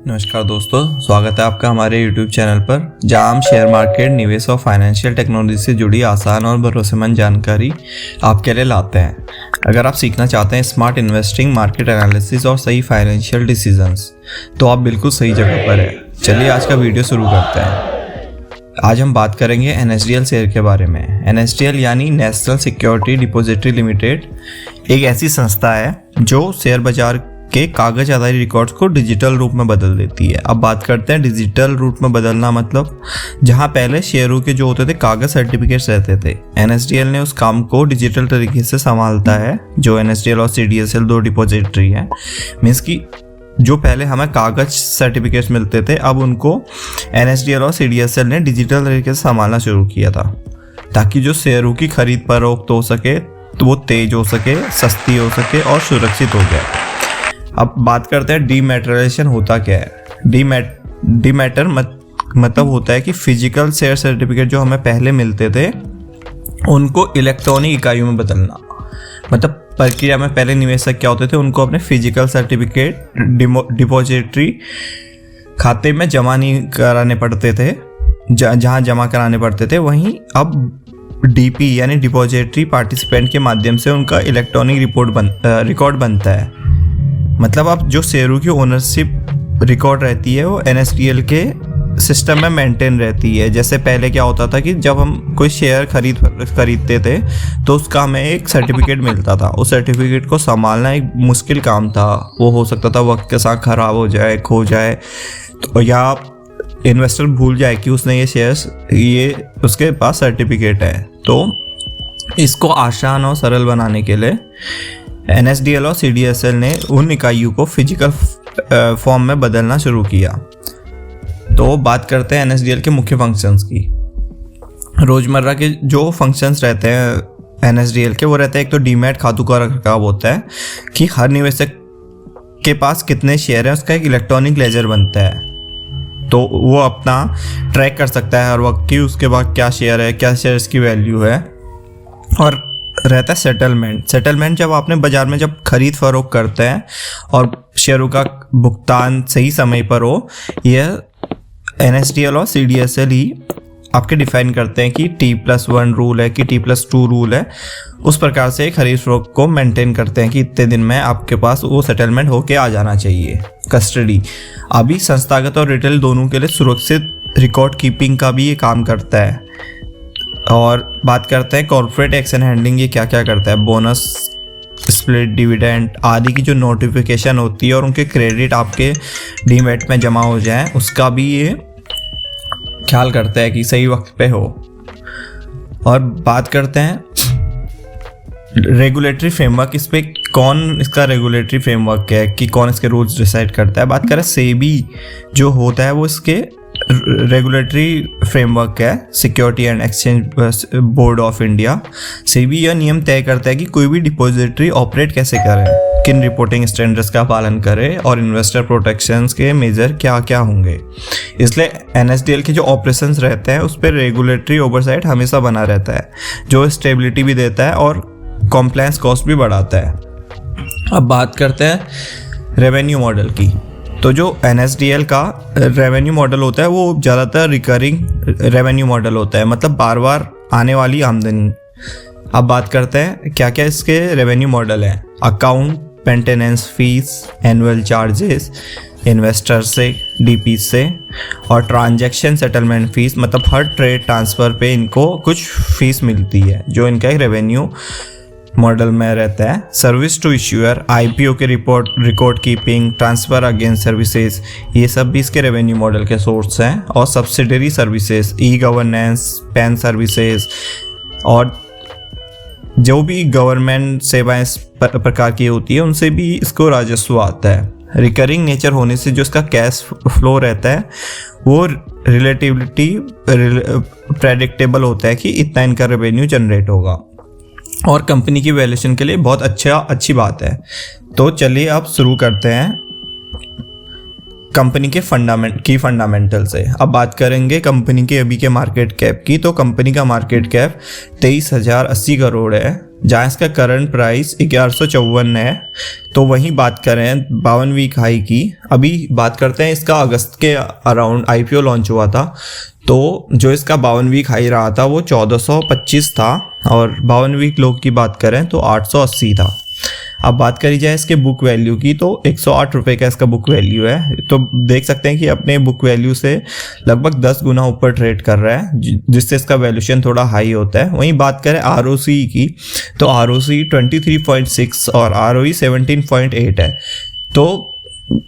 नमस्कार दोस्तों, स्वागत है आपका हमारे YouTube चैनल पर, जहां हम शेयर मार्केट, निवेश और फाइनेंशियल टेक्नोलॉजी से जुड़ी आसान और भरोसेमंद जानकारी आपके लिए लाते हैं। अगर आप सीखना चाहते हैं स्मार्ट इन्वेस्टिंग, मार्केट एनालिसिस और सही फाइनेंशियल डिसीजंस, तो आप बिल्कुल सही जगह पर हैं। चलिए आज का वीडियो शुरू करते हैं। आज हम बात करेंगे NSDL शेयर के बारे में। NSDL यानी नेशनल सिक्योरिटी डिपॉजिटरी लिमिटेड एक ऐसी संस्था है जो शेयर बाजार के कागज आधारित रिकॉर्ड्स को डिजिटल रूप में बदल देती है। अब बात करते हैं डिजिटल रूप में बदलना मतलब, जहां पहले शेयरों के जो होते थे कागज सर्टिफिकेट्स रहते थे, NSDL ने उस काम को डिजिटल तरीके से संभालता है। जो NSDL और CDSL दो डिपॉजिटरी हैं, मीन्स कि जो पहले हमें कागज सर्टिफिकेट्स मिलते थे, अब उनको NSDL और CDSL ने डिजिटल तरीके से संभालना शुरू किया था, ताकि जो शेयरों की खरीद फरोख्त हो सके तो वो तेज हो सके, सस्ती हो सके और सुरक्षित हो जाए। अब बात करते हैं डीमैटेरियलाइजेशन होता क्या है। डीमैटर मतलब होता है कि फिजिकल शेयर सर्टिफिकेट जो हमें पहले मिलते थे उनको इलेक्ट्रॉनिक इकाइयों में बदलना। मतलब प्रक्रिया में पहले निवेशक क्या होते थे, उनको अपने फिजिकल सर्टिफिकेट डिपॉजिटरी खाते में जमा नहीं कराने पड़ते थे, जहां जमा कराने पड़ते थे, वहीं अब DP यानी डिपॉजिटरी पार्टिसिपेंट के माध्यम से उनका इलेक्ट्रॉनिक रिकॉर्ड बनता है। मतलब अब जो शेयरों की ओनरशिप रिकॉर्ड रहती है वो NSDL के सिस्टम में मेंटेन रहती है। जैसे पहले क्या होता था कि जब हम कोई शेयर खरीदते थे तो उसका हमें एक सर्टिफिकेट मिलता था। उस सर्टिफिकेट को संभालना एक मुश्किल काम था। वो हो सकता था वक्त के साथ ख़राब हो जाए, खो जाए, तो या इन्वेस्टर भूल जाए कि उसने ये उसके पास सर्टिफिकेट है। तो इसको आसान और सरल बनाने के लिए NSDL और CDSL ने उन इकाइयों को फिजिकल फॉर्म में बदलना शुरू किया। तो बात करते हैं NSDL के मुख्य फंक्शंस की। रोज़मर्रा के जो फंक्शंस रहते हैं NSDL के, वो रहते हैं, एक तो डीमैट खातों का रखरखाव होता है कि हर निवेशक के पास कितने शेयर हैं उसका एक इलेक्ट्रॉनिक लेजर बनता है, तो वो अपना ट्रैक कर सकता है हर वक्त कि उसके बाद क्या शेयर है, क्या शेयर्स की वैल्यू है। और रहता है सेटलमेंट जब आपने बाजार में जब खरीद फरोख्त करते हैं और शेयरों का भुगतान सही समय पर हो, यह NSDL और CDSL ही आपके डिफाइन करते हैं कि T+1 रूल है कि T+2 रूल है। उस प्रकार से खरीद फरोख्त को मेंटेन करते हैं कि इतने दिन में आपके पास वो सेटलमेंट होके आ जाना चाहिए। कस्टडी अभी संस्थागत और रिटेल दोनों के लिए सुरक्षित रिकॉर्ड कीपिंग का भी ये काम करता है। और बात करते हैं कॉर्पोरेट एक्शन हैंडलिंग, ये क्या क्या करता है। बोनस, स्प्लिट, डिविडेंड आदि की जो नोटिफिकेशन होती है और उनके क्रेडिट आपके डीमैट में जमा हो जाए, उसका भी ये ख्याल करता है कि सही वक्त पे हो। और बात करते हैं रेगुलेटरी फ्रेमवर्क, इस पे कौन इसका रेगुलेटरी फ्रेमवर्क है कि कौन इसके रूल्स डिसाइड करता है। बात करें सेबी जो होता है, वो इसके रेगुलेटरी फ्रेमवर्क है, security and exchange board of India. SEBI यह नियम तय करता है कि कोई भी डिपॉजिटरी ऑपरेट कैसे करे, किन रिपोर्टिंग स्टैंडर्ड्स का पालन करे और इन्वेस्टर प्रोटेक्शंस के मेजर क्या क्या होंगे। इसलिए NSDL के जो ऑपरेशंस रहते हैं उस पर रेगुलेटरी ओवरसाइट हमेशा बना रहता है, जो स्टेबिलिटी भी देता है और कॉम्प्लायंस कॉस्ट भी बढ़ाता है। अब बात करते हैं रेवेन्यू मॉडल की। तो जो NSDL का रेवेन्यू मॉडल होता है वो ज़्यादातर रिकरिंग रेवेन्यू मॉडल होता है, मतलब बार बार आने वाली आमदनी। अब बात करते हैं क्या क्या इसके रेवेन्यू मॉडल हैं। Account maintenance fees, annual charges investor से, DP से, और ट्रांजैक्शन सेटलमेंट फीस, मतलब हर ट्रेड ट्रांसफ़र पे इनको कुछ फीस मिलती है जो इनका एक रेवेन्यू मॉडल में रहता है। सर्विस टू इश्यूअर, IPO के record keeping, transfer against services, ये सब भी इसके रेवेन्यू मॉडल के सोर्स हैं। और subsidiary services, e-governance, pan services और जो भी गवर्नमेंट सेवाएं इस प्रकार की होती है उनसे भी इसको राजस्व आता है। रिकरिंग नेचर होने से जो इसका कैश फ्लो रहता है वो रिलेटिवली प्रेडिक्टेबल होता है कि इतना इनका रेवेन्यू जनरेट होगा, और कंपनी की वैल्यूएशन के लिए बहुत अच्छी बात है। तो चलिए अब शुरू करते हैं कंपनी के फंडामेंटल से। अब बात करेंगे कंपनी के अभी के मार्केट कैप की। तो कंपनी का मार्केट कैप 23,080 करोड़ है, जहाँ इसका करंट प्राइस 1154 है। तो वहीं बात करें 52 वीक हाई की, अभी बात करते हैं इसका अगस्त के अराउंड IPO लॉन्च हुआ था। तो जो इसका 52 वीक हाई रहा था वो 1425 था, और 52 वीक लो की बात करें तो 880 था। अब बात करी जाए इसके बुक वैल्यू की, तो 108 रुपये का इसका बुक वैल्यू है। तो देख सकते हैं कि अपने बुक वैल्यू से लगभग 10 गुना ऊपर ट्रेड कर रहा है, जिससे इसका वैल्यूशन थोड़ा हाई होता है। वहीं बात करें ROCE की, तो ROCE 23.6 और ROE 17.8 है। तो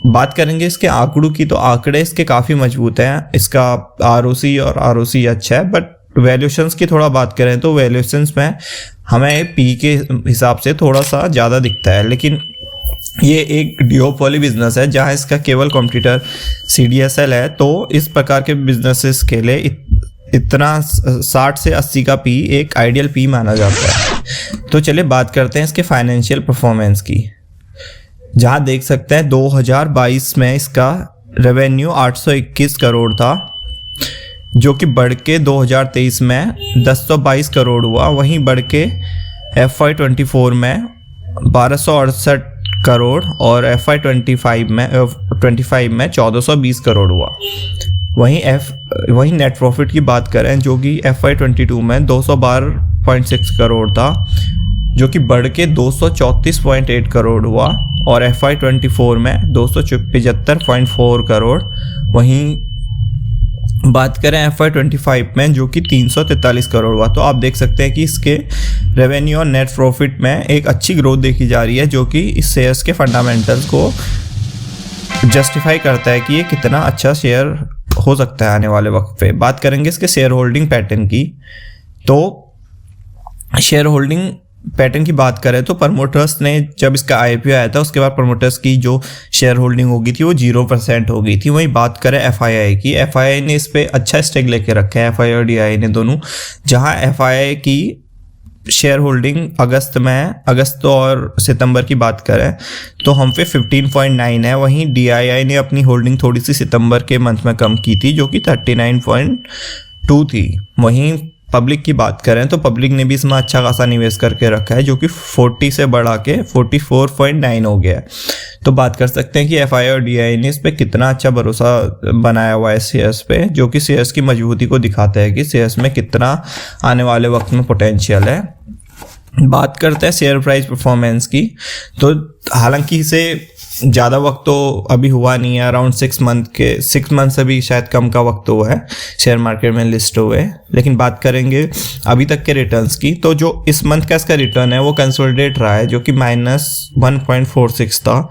बात करेंगे इसके आंकड़ों की, तो आंकड़े इसके काफ़ी मजबूत हैं। इसका ROCE और ROCE अच्छा है, बट वैल्यूशंस की थोड़ा बात करें तो वैल्यूशंस में हमें पी के हिसाब से थोड़ा सा ज़्यादा दिखता है। लेकिन ये एक डिओपॉली बिजनेस है, जहाँ इसका केवल कॉम्पिटिटर CDSL है। तो इस प्रकार के बिजनेसेस के लिए इतना 60 से 80 का पी एक आइडियल पी माना जाता है। तो चलिए बात करते हैं इसके फाइनेंशियल परफॉर्मेंस की, जहाँ देख सकते हैं 2022 में इसका रेवेन्यू 821 करोड़ था, जो कि बढ़ के 2023 में 1022 करोड़ हुआ। वहीं बढ़ के FY24 में 1268 करोड़ और FY25 में 1420 करोड़ हुआ। वहीं नेट प्रॉफिट की बात करें, जो कि FY22 में 212.6 करोड़ था, जो कि बढ़ के 234.8 करोड़ हुआ, और FY24 में 275.4 करोड़। वहीं बात करें FY25 में, जो कि 343 करोड़ हुआ। तो आप देख सकते हैं कि इसके रेवेन्यू और नेट प्रॉफिट में एक अच्छी ग्रोथ देखी जा रही है, जो कि इस शेयर्स के फंडामेंटल्स को जस्टिफाई करता है कि ये कितना अच्छा शेयर हो सकता है आने वाले वक्त पे। बात करेंगे इसके शेयर होल्डिंग पैटर्न की, तो शेयर होल्डिंग पैटर्न की बात करें तो प्रमोटर्स ने जब इसका IPO आया था, उसके बाद प्रमोटर्स की जो शेयर होल्डिंग होगी थी वो 0% हो गई थी। वहीं बात करें FII की, FII ने इस पर अच्छा स्टेक लेके रखा है, FII और DII ने दोनों। जहां FII की शेयर होल्डिंग अगस्त और सितंबर की बात करें तो हम पे 15.9 है। वहीं DII ने अपनी होल्डिंग थोड़ी सी सितंबर के मंथ में कम की थी, जो कि 39.2 थी। वहीं पब्लिक की बात करें तो पब्लिक ने भी इसमें अच्छा खासा निवेश करके रखा है, जो कि 40 से बढ़ा के 44.9 हो गया है। तो बात कर सकते हैं कि FII और DII ने इस पर कितना अच्छा भरोसा बनाया हुआ है शेयर्स पे, जो कि शेयर्स की मजबूती को दिखाता है कि शेयर्स में कितना आने वाले वक्त में पोटेंशियल है। बात करते हैं शेयर प्राइस परफॉर्मेंस की, तो हालांकि इसे ज़्यादा वक्त तो अभी हुआ नहीं है, अराउंड 6 मंथ से भी शायद कम का वक्त हुआ है शेयर मार्केट में लिस्ट हुए। लेकिन बात करेंगे अभी तक के रिटर्न्स की, तो जो इस मंथ का इसका रिटर्न है वो कंसोलिडेट रहा है, जो कि -1.46 था।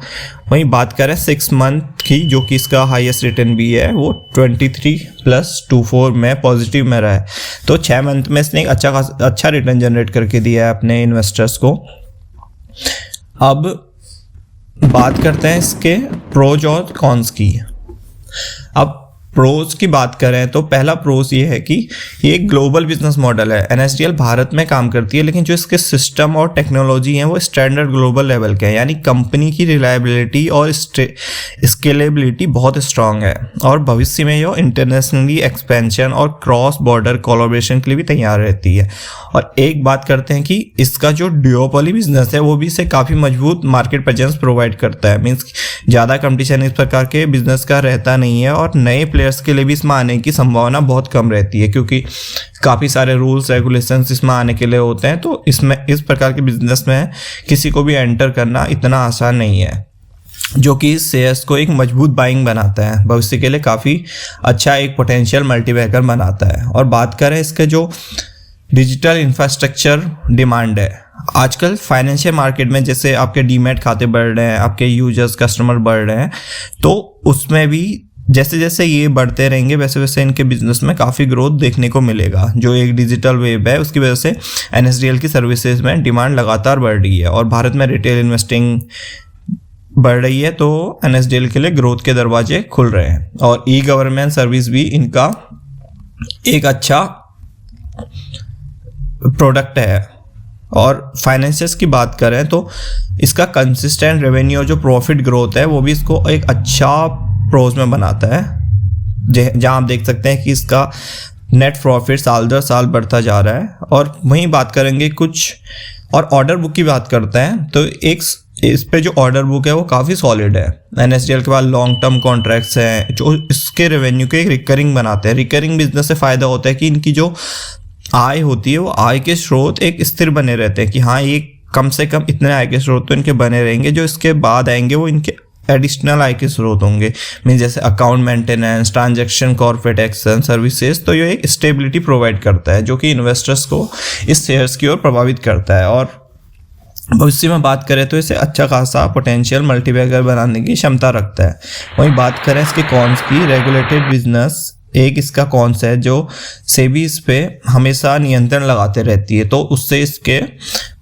वहीं बात करें 6 मंथ की, जो कि इसका हाईएस्ट रिटर्न भी है, वो 23+24 में पॉजिटिव में रहा है। तो 6 मंथ में इसने एक अच्छा रिटर्न जनरेट करके दिया है अपने इन्वेस्टर्स को। अब बात करते हैं इसके प्रोज और कॉन्स की। अब प्रोज की बात करें तो पहला प्रोज ये है कि ये एक ग्लोबल बिजनेस मॉडल है। NSDL भारत में काम करती है, लेकिन जो इसके सिस्टम और टेक्नोलॉजी हैं वो स्टैंडर्ड ग्लोबल लेवल के हैं, यानी कंपनी की रिलायबिलिटी और स्केलेबिलिटी बहुत स्ट्रांग है, और भविष्य में ये इंटरनेशनली एक्सपेंशन और क्रॉस बॉर्डर कोलैबोरेशन के लिए भी तैयार रहती है। और एक बात करते हैं कि इसका जो ड्यूओपॉली बिजनेस है वो भी इसे काफ़ी मजबूत मार्केट प्रेजेंस प्रोवाइड करता है। मीन्स ज़्यादा कंपटीशन इस प्रकार के बिजनेस का रहता नहीं है, और नए प्लेयर्स के लिए भी इसमें आने की संभावना बहुत कम रहती है, क्योंकि काफ़ी सारे रूल्स रेगुलेशंस इसमें आने के लिए होते हैं। तो इसमें इस प्रकार के बिजनेस में किसी को भी एंटर करना इतना आसान नहीं है, जो कि इस शेयर्स को एक मजबूत बाइंग बनाता है, भविष्य के लिए काफ़ी अच्छा एक पोटेंशियल मल्टीबैगर बनाता है। और बात करें इसके जो डिजिटल इंफ्रास्ट्रक्चर डिमांड है आजकल फाइनेंशियल मार्केट में, जैसे आपके डीमैट खाते बढ़ रहे हैं, आपके यूजर्स कस्टमर बढ़ रहे हैं, तो उसमें भी जैसे जैसे ये बढ़ते रहेंगे वैसे वैसे इनके बिजनेस में काफ़ी ग्रोथ देखने को मिलेगा। जो एक डिजिटल वेब है उसकी वजह से NSDL की सर्विसेज में डिमांड लगातार बढ़ रही है, और भारत में रिटेल इन्वेस्टिंग बढ़ रही है, तो NSDL के लिए ग्रोथ के दरवाजे खुल रहे हैं। और ई-गवर्नमेंट सर्विस भी इनका एक अच्छा प्रोडक्ट है। और फाइनेंसेस की बात करें तो इसका कंसिस्टेंट रेवेन्यू और जो प्रॉफिट ग्रोथ है वो भी इसको एक अच्छा प्रोज में बनाता है, जहाँ आप देख सकते हैं कि इसका नेट प्रॉफिट साल दर साल बढ़ता जा रहा है। और वहीं बात करेंगे कुछ और ऑर्डर बुक की बात करते हैं तो एक इस पे जो ऑर्डर बुक है वो काफ़ी सॉलिड है। NSDL के पास लॉन्ग टर्म कॉन्ट्रैक्ट्स हैं जो इसके रेवेन्यू के रिकरिंग बनाते हैं। रिकरिंग बिजनेस से फ़ायदा होता है कि इनकी जो आय होती है वो आय के स्रोत एक स्थिर बने रहते हैं कि हाँ ये कम से कम इतने आय के स्रोत तो इनके बने रहेंगे, जो इसके बाद आएंगे वो इनके एडिशनल आय के स्रोत होंगे। मीन जैसे account maintenance, transaction, corporate action, services, तो ये एक स्टेबिलिटी प्रोवाइड करता है जो कि इन्वेस्टर्स को इस शेयर्स की ओर प्रभावित करता है। और भविष्य में बात करें तो इसे अच्छा खासा पोटेंशियल मल्टीबैगर बनाने की क्षमता रखता है। वहीं बात करें इसके कॉन्स की, रेगुलेटेड बिजनेस एक इसका कॉन्स है जो सेबी इस पे हमेशा नियंत्रण लगाते रहती है, तो उससे इसके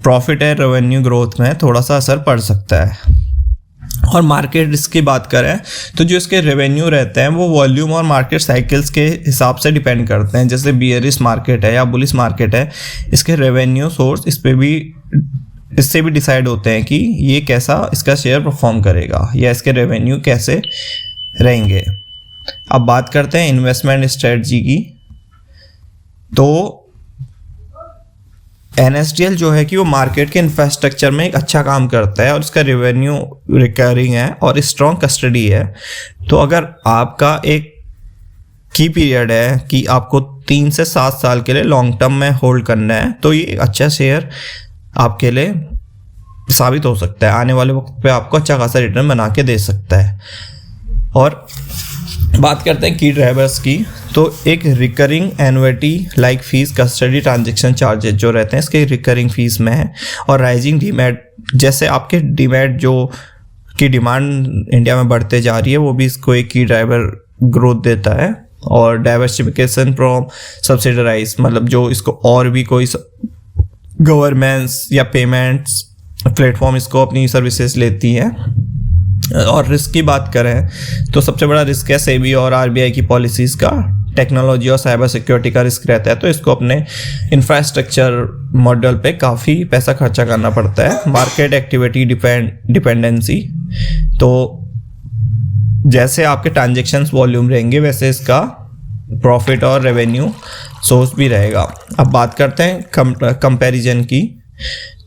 प्रॉफिट एंड रेवेन्यू ग्रोथ में थोड़ा सा असर पड़ सकता है। और मार्केट रिस्क की बात करें तो जो इसके रेवेन्यू रहते हैं वो वॉल्यूम और मार्केट साइकिल्स के हिसाब से डिपेंड करते हैं। जैसे बियरिश मार्केट है या बुलिश मार्केट है, इसके रेवेन्यू सोर्स इससे भी डिसाइड होते हैं कि ये कैसा इसका शेयर परफॉर्म करेगा या इसके रेवेन्यू कैसे रहेंगे। अब बात करते हैं इन्वेस्टमेंट स्ट्रेटजी की। तो NSDL जो है कि वो मार्केट के इंफ्रास्ट्रक्चर में एक अच्छा काम करता है और इसका रेवेन्यू रिकरिंग है और स्ट्रॉन्ग कस्टडी है। तो अगर आपका एक की पीरियड है कि आपको 3 से 7 साल के लिए लॉन्ग टर्म में होल्ड करना है तो ये एक अच्छा शेयर आपके लिए साबित हो सकता है। आने वाले वक्त पे आपको अच्छा खासा रिटर्न बना के दे सकता है। और बात करते हैं की ड्राइवर्स की, तो एक recurring annuity like fees, custody, transaction charges जो रहते हैं इसके रिकरिंग फीस में है। और राइजिंग डीमैट, जैसे आपके डीमैट जो की डिमांड इंडिया में बढ़ते जा रही है वो भी इसको एक की ड्राइवर ग्रोथ देता है। और डाइवर्सिफिकेशन फ्रॉम सब्सिडराइज, मतलब जो इसको और भी कोई गवर्नमेंट्स या पेमेंट्स प्लेटफॉर्म इसको अपनी सर्विसेज लेती हैं। और रिस्क की बात करें तो सबसे बड़ा रिस्क है सेबी और RBI की पॉलिसीज़ का। टेक्नोलॉजी और साइबर सिक्योरिटी का रिस्क रहता है, तो इसको अपने इंफ्रास्ट्रक्चर मॉडल पे काफ़ी पैसा खर्चा करना पड़ता है। मार्केट एक्टिविटी डिपेंडेंसी, तो जैसे आपके ट्रांजेक्शन्स वॉल्यूम रहेंगे वैसे इसका प्रॉफिट और रेवेन्यू सोर्स भी रहेगा। अब बात करते हैं कंपैरिजन की,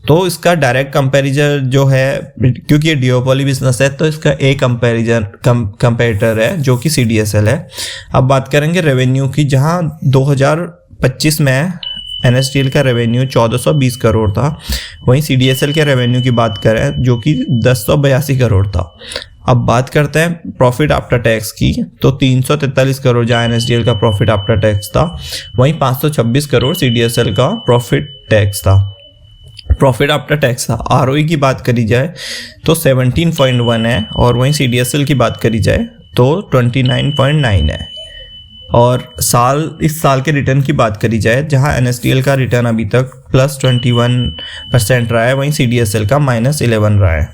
तो इसका डायरेक्ट कंपैरिजन जो है, क्योंकि ये डिओपोली बिजनेस है तो इसका एक कंपैरेटर है जो कि CDSL है। अब बात करेंगे रेवेन्यू की, जहां 2025 में NSDL का रेवेन्यू 1420 करोड़ था, वहीं CDSL के रेवेन्यू की बात करें जो कि 1082 करोड़ था। अब बात करते हैं प्रॉफिट आफ्टर टैक्स की, तो 343 करोड़ जहाँ NSDL का प्रॉफिट आफ्टर टैक्स था, वहीं 526 करोड़ CDSL का प्रॉफिट टैक्स था, प्रॉफिट आफ्टर टैक्स था। ROE की बात करी जाए तो 17.1 है और वहीं CDSL की बात करी जाए तो 29.9 है। और इस साल के रिटर्न की बात करी जाए, जहां NSDL का रिटर्न अभी तक +21% रहा है, वहीं CDSL का -11 रहा है।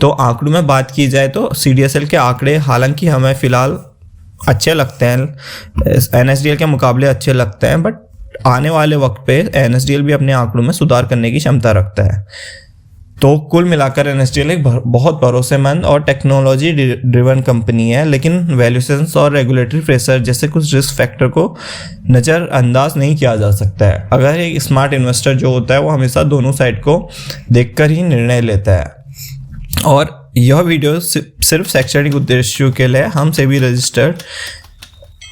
तो आंकड़ों में बात की जाए तो CDSL के आंकड़े हालांकि हमें फ़िलहाल अच्छे लगते हैं, NSDL के मुकाबले अच्छे लगते हैं, बट आने वाले वक्त पे NSDL भी अपने आंकड़ों में सुधार करने की क्षमता रखता है। तो कुल मिलाकर NSDL एक बहुत भरोसेमंद और टेक्नोलॉजी ड्रिवन कंपनी है, लेकिन वैल्यूएशंस और रेगुलेटरी प्रेशर जैसे कुछ रिस्क फैक्टर को नज़रअंदाज नहीं किया जा सकता है। अगर एक स्मार्ट इन्वेस्टर जो होता है वो हमेशा दोनों साइड को देखकर ही निर्णय लेता है। और यह वीडियो सिर्फ शैक्षणिक उद्देश्यों के लिए, हम सेबी रजिस्टर्ड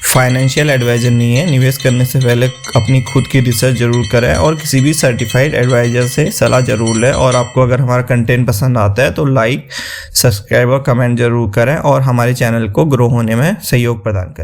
फाइनेंशियल एडवाइजर नहीं है। निवेश करने से पहले अपनी खुद की रिसर्च जरूर करें और किसी भी सर्टिफाइड एडवाइजर से सलाह जरूर लें। और आपको अगर हमारा कंटेंट पसंद आता है तो लाइक, सब्सक्राइब और कमेंट जरूर करें और हमारे चैनल को ग्रो होने में सहयोग प्रदान करें।